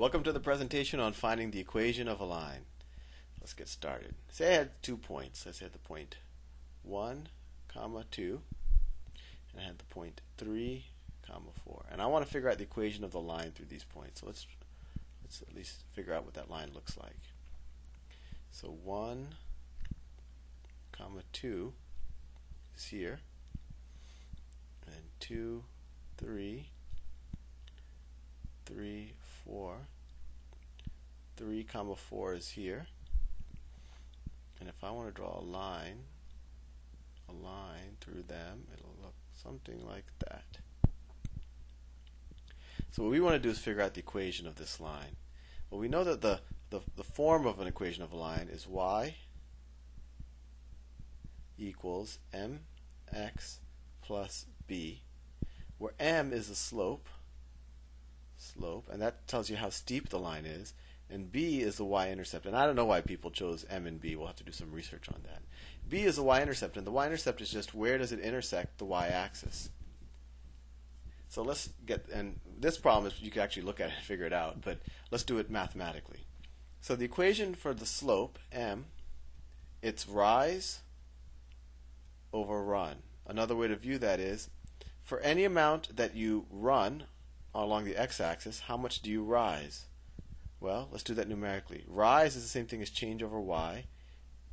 Welcome to the presentation on finding the equation of a line. Let's get started. Say I had 2 points. Let's say I had the point 1, 2, and I had the point 3, 4. And I want to figure out the equation of the line through these points. So let's at least figure out what that line looks like. So 1, 2 is here, and then 2, 3, 3, 4. 3, 4 is here. And if I want to draw a line through them, it'll look something like that. So what we want to do is figure out the equation of this line. Well, we know that the form of an equation of a line is y equals mx plus b, where m is the slope, and that tells you how steep the line is, and b is the y-intercept. And I don't know why people chose m and b. We'll have to do some research on that. B is the y-intercept, and the y-intercept is just where does it intersect the y-axis. So let's get, and this problem is you can actually look at it and figure it out, but let's do it mathematically. So the equation for the slope, m, it's rise over run. Another way to view that is, for any amount that you run along the x-axis, how much do you rise? Well, let's do that numerically. Rise is the same thing as change over y,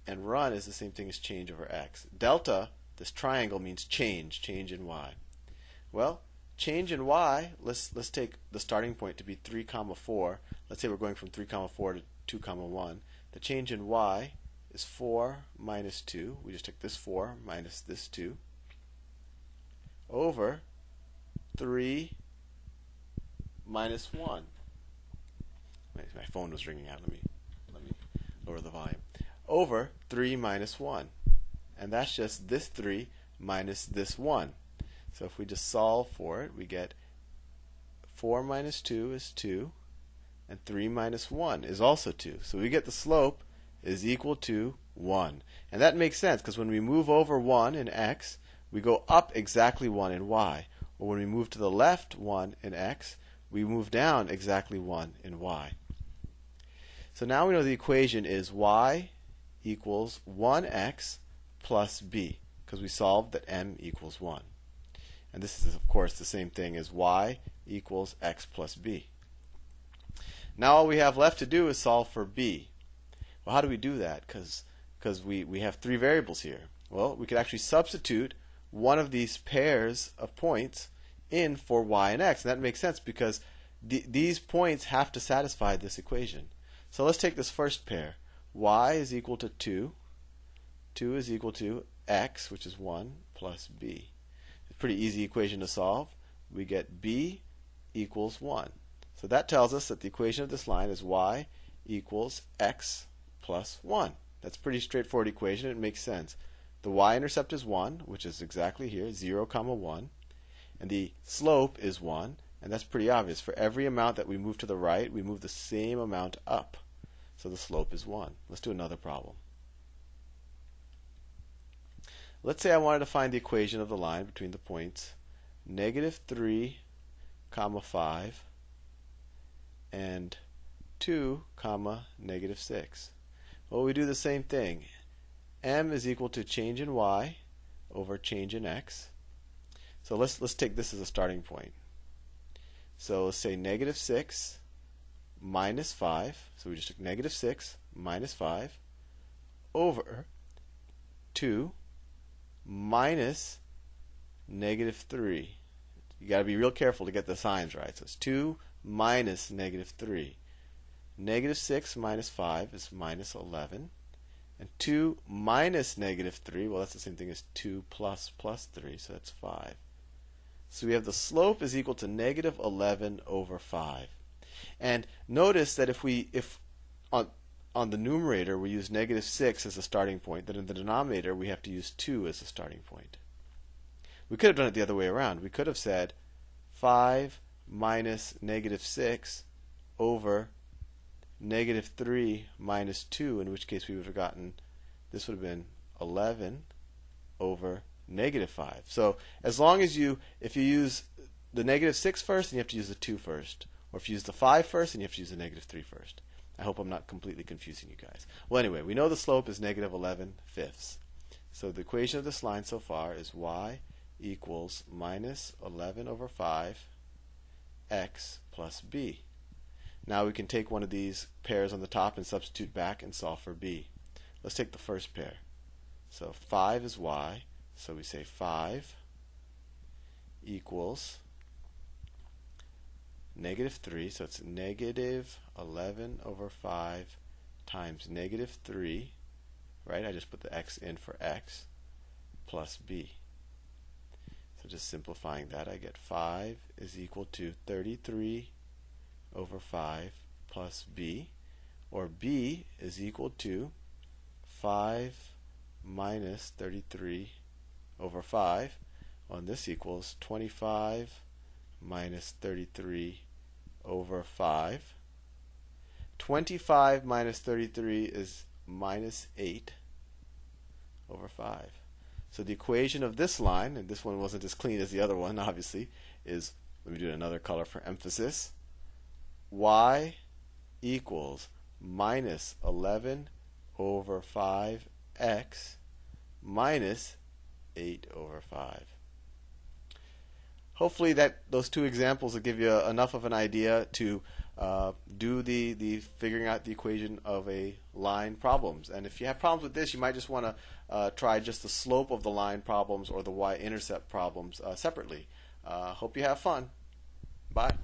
and run is the same thing as change over x. Delta, this triangle, means change in y. Well, change in y, let's take the starting point to be 3, 4. Let's say we're going from 3, 4 to 2, 1. The change in y is 4 minus 2. We just took this 4 minus this 2 over 3 minus 1. My phone was ringing out. Let me lower the volume. Over 3 minus 1. And that's just this 3 minus this 1. So if we just solve for it, we get 4 minus 2 is 2, and 3 minus 1 is also 2. So we get the slope is equal to 1. And that makes sense, because when we move over 1 in x, we go up exactly 1 in y. Or when we move to the left 1 in x, we move down exactly 1 in y. So now we know the equation is y equals 1x plus b, because we solved that m equals 1. And this is, of course, the same thing as y equals x plus b. Now all we have left to do is solve for b. Well, how do we do that? Because we have 3 variables here. Well, we could actually substitute one of these pairs of points in for y and x. And that makes sense because these points have to satisfy this equation. So let's take this first pair. Y is equal to 2. 2 is equal to x, which is 1, plus b. It's a pretty easy equation to solve. We get b equals 1. So that tells us that the equation of this line is y equals x plus 1. That's a pretty straightforward equation. It makes sense. The y-intercept is 1, which is exactly here, 0, 1. And the slope is 1. And that's pretty obvious. For every amount that we move to the right, we move the same amount up. So the slope is 1. Let's do another problem. Let's say I wanted to find the equation of the line between the points -3, 5 and 2, -6. Well, we do the same thing. M is equal to change in y over change in x. So let's take this as a starting point. So let's say -6 minus 5. So we just took -6 minus 5 over 2 minus -3. You got to be real careful to get the signs right. So it's 2 minus -3. -6 minus 5 is minus 11. And 2 minus -3, well, that's the same thing as 2 plus 3, so that's 5. So we have the slope is equal to -11 over 5. And notice that if on the numerator we use -6 as a starting point, then in the denominator we have to use 2 as a starting point. We could have done it the other way around. We could have said 5 minus -6 over -3 minus 2, in which case we would have gotten, this would have been 11 over -5. So as long as if you use the -6 first, then you have to use the 2 first. Or if you use the 5 first, then you have to use the negative 3 first. I hope I'm not completely confusing you guys. Well, anyway, we know the slope is negative 11/5. So the equation of this line so far is y equals minus 11/5 x plus b. Now we can take one of these pairs on the top and substitute back and solve for b. Let's take the first pair. So 5 is y, so we say 5 equals negative 3, so it's negative 11/5 times negative 3, right? I just put the x in for x, plus b. So just simplifying that, I get 5 is equal to 33/5 plus b, or b is equal to 5 minus 33/5, and this equals 25 minus 33/5. 25 minus 33 is minus 8/5. So the equation of this line, and this one wasn't as clean as the other one, obviously, is, let me do another color for emphasis, y equals minus 11/5x minus 8/5. Hopefully those two examples will give you enough of an idea to do the figuring out the equation of a line problems. And if you have problems with this, you might just want to try just the slope of the line problems or the y-intercept problems separately. Hope you have fun. Bye.